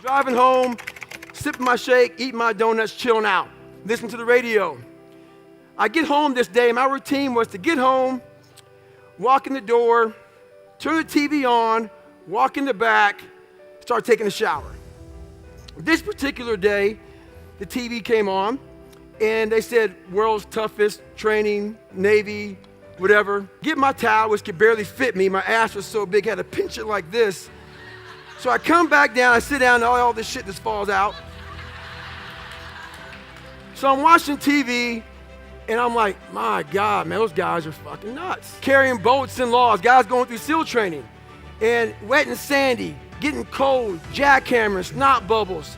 Driving home, sipping my shake, eating my donuts, chilling out, listening to the radio. I get home this day, and my routine was to get home, walk in the door, turn the TV on, walk in the back, start taking a shower. This particular day, the TV came on, and they said, world's toughest training, Navy, whatever. Get my towel, which could barely fit me. My ass was so big, I had to pinch it like this. So I come back down, I sit down, and all this shit just falls out. So I'm watching TV, and I'm like, my God, man, those guys are fucking nuts. Carrying boats and logs, guys going through SEAL training, and wet and sandy, getting cold, jackhammering, snot bubbles,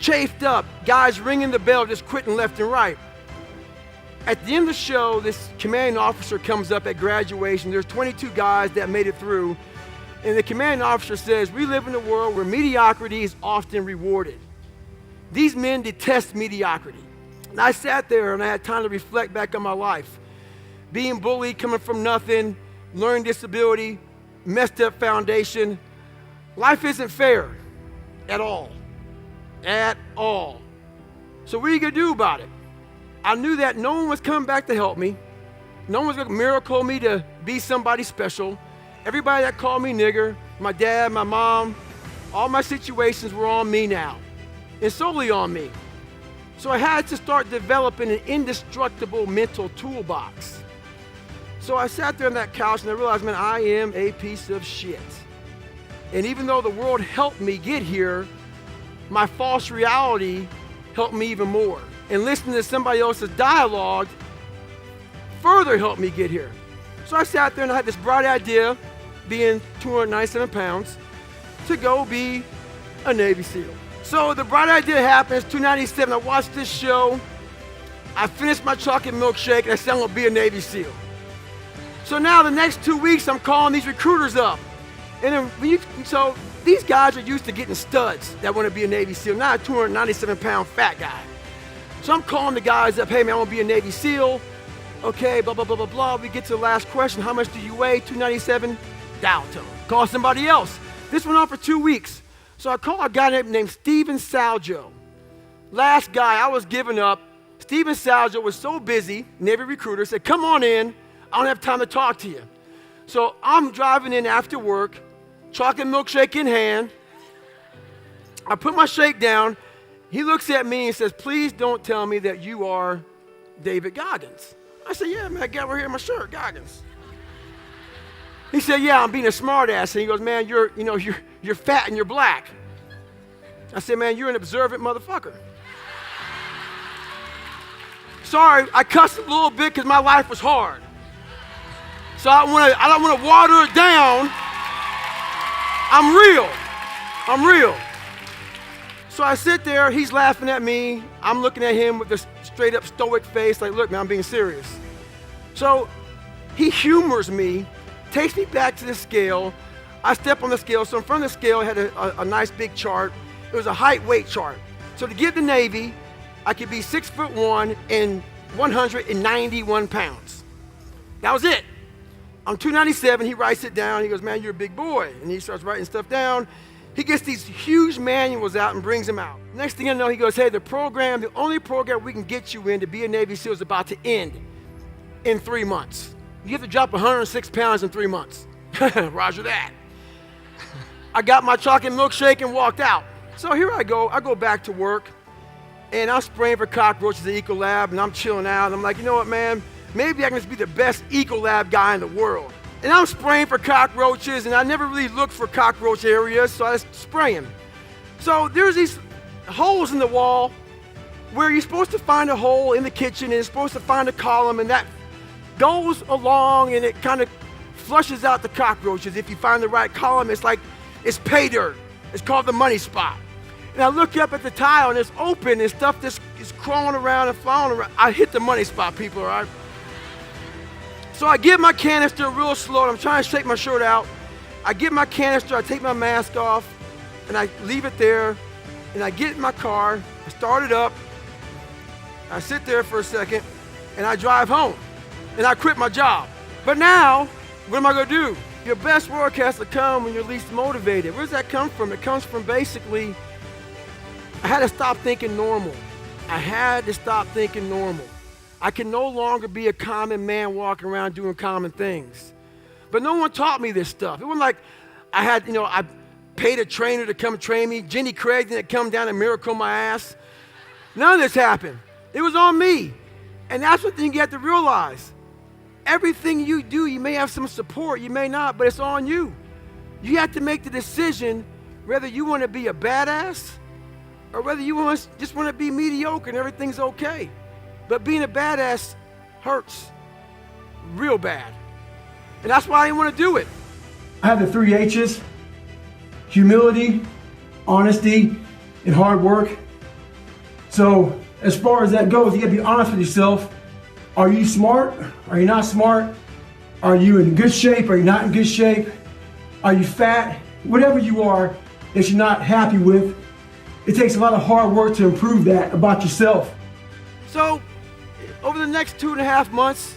chafed up, guys ringing the bell, just quitting left and right. At the end of the show, this commanding officer comes up at graduation. There's 22 guys that made it through. And the commanding officer says, we live in a world where mediocrity is often rewarded. These men detest mediocrity. And I sat there and I had time to reflect back on my life. Being bullied, coming from nothing, learning disability, messed up foundation. Life isn't fair at all. At all. So what are you gonna do about it? I knew that no one was coming back to help me. No one was gonna miracle me to be somebody special. Everybody that called me nigger, my dad, my mom, all my situations were on me now, and solely on me. So I had to start developing an indestructible mental toolbox. So I sat there on that couch and I realized, man, I am a piece of shit. And even though the world helped me get here, my false reality helped me even more. And listening to somebody else's dialogue further helped me get here. So I sat there and I had this bright idea, being 297 pounds, to go be a Navy SEAL. So the bright idea happens, 297, I watched this show, I finished my chocolate milkshake, and I said I'm gonna be a Navy SEAL. So now the next 2 weeks, I'm calling these recruiters up. And then so these guys are used to getting studs that wanna be a Navy SEAL, not a 297-pound fat guy. So I'm calling the guys up, hey man, I wanna be a Navy SEAL. Okay, blah, blah, blah, blah, blah. We get to the last question. How much do you weigh? 297? Dial tone. Call somebody else. This went on for 2 weeks. So I called a guy named Steven Saljo. Last guy, I was giving up. Steven Saljo was so busy, Navy recruiter, said, come on in. I don't have time to talk to you. So I'm driving in after work, chocolate milkshake in hand. I put my shake down. He looks at me and says, please don't tell me that you are David Goggins. I said, yeah, man, I got right here in my shirt, Goggins. He said, yeah, I'm being a smart ass. And he goes, man, you're fat and you're black. I said, man, you're an observant motherfucker. Sorry, I cussed a little bit because my life was hard. So I don't want to water it down. I'm real. So I sit there, he's laughing at me. I'm looking at him with this straight up stoic face, like, look, man, I'm being serious. So he humors me, takes me back to the scale. I step on the scale. So in front of the scale, I had a nice big chart. It was a height weight chart. So to get the Navy, I could be 6'1" and 191 pounds. That was it. I'm 297, he writes it down. He goes, man, you're a big boy. And he starts writing stuff down. He gets these huge manuals out and brings them out. Next thing I know, he goes, hey, the only program we can get you in to be a Navy SEAL is about to end in 3 months. You have to drop 106 pounds in 3 months. Roger that. I got my chocolate milkshake and walked out. So here I go back to work, and I'm spraying for cockroaches at Ecolab, and I'm chilling out. I'm like, you know what, man? Maybe I can just be the best Ecolab guy in the world. And I'm spraying for cockroaches, and I never really looked for cockroach areas, so I just spray them. So there's these holes in the wall where you're supposed to find a hole in the kitchen, and it's supposed to find a column, and that goes along, and it kind of flushes out the cockroaches. If you find the right column, it's like, it's pay dirt. It's called the money spot. And I look up at the tile, and it's open, and stuff just is crawling around and flying around. I hit the money spot, people, all right? So I get my canister real slow, and I'm trying to shake my shirt out. I get my canister, I take my mask off, and I leave it there, and I get in my car, I start it up, I sit there for a second, and I drive home, and I quit my job. But now, what am I gonna do? Your best work has to come when you're least motivated. Where does that come from? It comes from basically I had to stop thinking normal. I had to stop thinking normal. I can no longer be a common man walking around doing common things. But no one taught me this stuff. It wasn't like I had, I paid a trainer to come train me. Jenny Craig didn't come down and miracle my ass. None of this happened. It was on me. And that's the thing you have to realize. Everything you do, you may have some support, you may not, but it's on you. You have to make the decision whether you want to be a badass or whether you just want to be mediocre and everything's okay. But being a badass hurts real bad. And that's why I didn't want to do it. I have the 3 H's: humility, honesty, and hard work. So as far as that goes, you gotta be honest with yourself. Are you smart? Are you not smart? Are you in good shape? Are you not in good shape? Are you fat? Whatever you are that you're not happy with, it takes a lot of hard work to improve that about yourself. So over the next 2.5 months,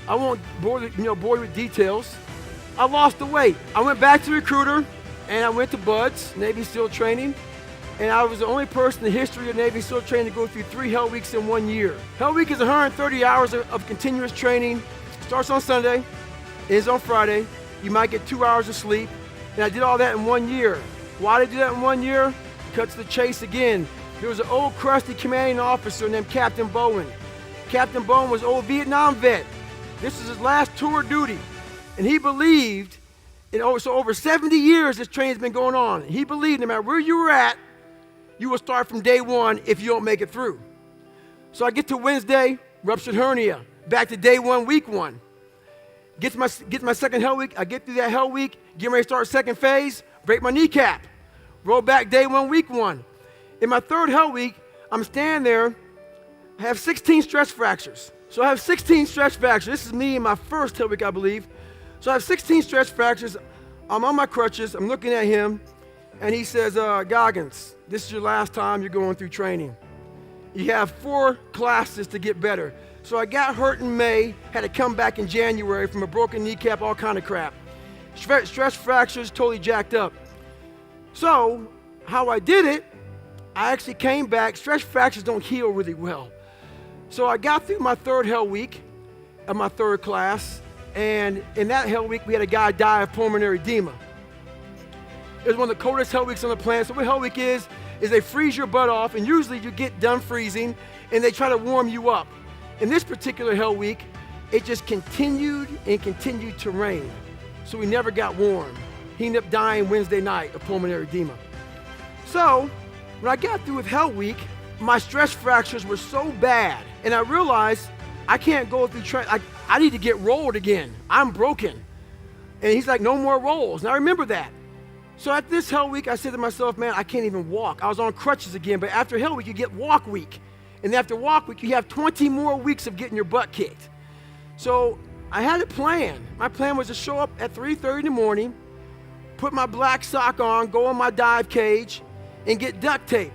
I won't bore you with details. I lost the weight. I went back to recruiter and I went to Buds, Navy SEAL training. And I was the only person in the history of Navy SEAL training to go through 3 Hell Weeks in 1 year. Hell Week is 130 hours of continuous training. Starts on Sunday, ends on Friday. You might get 2 hours of sleep. And I did all that in 1 year. Why did I do that in 1 year? Cut to the chase again. There was an old crusty commanding officer named Captain Bowen. Captain Bowen was an old Vietnam vet. This is his last tour of duty. And he believed, so over 70 years this training's been going on. He believed no matter where you were at, you will start from day 1 if you don't make it through. So I get to Wednesday, ruptured hernia. Back to day 1, week 1. Get to my second Hell Week. I get through that Hell Week, get ready to start second phase, break my kneecap. Roll back day 1, week 1. In my third Hell Week, I'm standing there. I have 16 stress fractures. So I have 16 stress fractures. This is me in my first Hell Week, I believe. So I have 16 stress fractures. I'm on my crutches. I'm looking at him. And he says, Goggins, this is your last time you're going through training. You have 4 classes to get better. So I got hurt in May, had to come back in January from a broken kneecap, all kind of crap. Stress fractures, totally jacked up. So how I did it, I actually came back. Stress fractures don't heal really well. So I got through my third Hell Week of my third class. And in that Hell Week, we had a guy die of pulmonary edema. It was one of the coldest Hell Weeks on the planet. So what Hell Week is they freeze your butt off, and usually you get done freezing, and they try to warm you up. In this particular Hell Week, it just continued and continued to rain. So we never got warm. He ended up dying Wednesday night of pulmonary edema. So when I got through with Hell Week, my stress fractures were so bad, and I realized I can't go through training. I need to get rolled again. I'm broken. And he's like, no more rolls. And I remember that. So at this Hell Week, I said to myself, man, I can't even walk. I was on crutches again, but after Hell Week, you get Walk Week. And after Walk Week, you have 20 more weeks of getting your butt kicked. So I had a plan. My plan was to show up at 3:30 in the morning, put my black sock on, go on my dive cage, and get duct tape.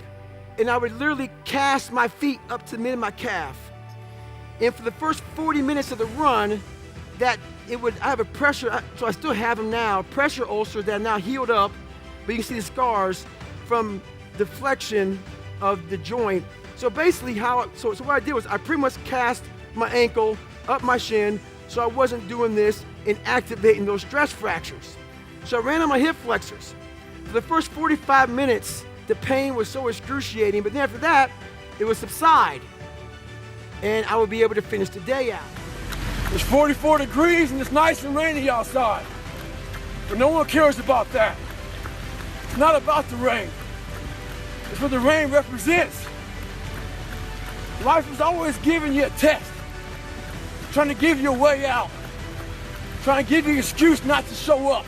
And I would literally cast my feet up to the mid of my calf. And for the first 40 minutes of the run, I have a pressure, so I still have them now, pressure ulcer that now healed up, but you can see the scars from deflection of the joint. So basically so what I did was I pretty much cast my ankle up my shin so I wasn't doing this and activating those stress fractures. So I ran on my hip flexors. For the first 45 minutes, the pain was so excruciating, but then after that, it would subside. And I would be able to finish the day out. It's 44 degrees and it's nice and rainy outside. But no one cares about that. It's not about the rain. It's what the rain represents. Life is always giving you a test. Trying to give you a way out. Trying to give you an excuse not to show up.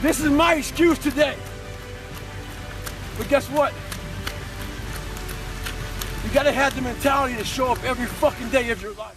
This is my excuse today. But guess what? You gotta have the mentality to show up every fucking day of your life.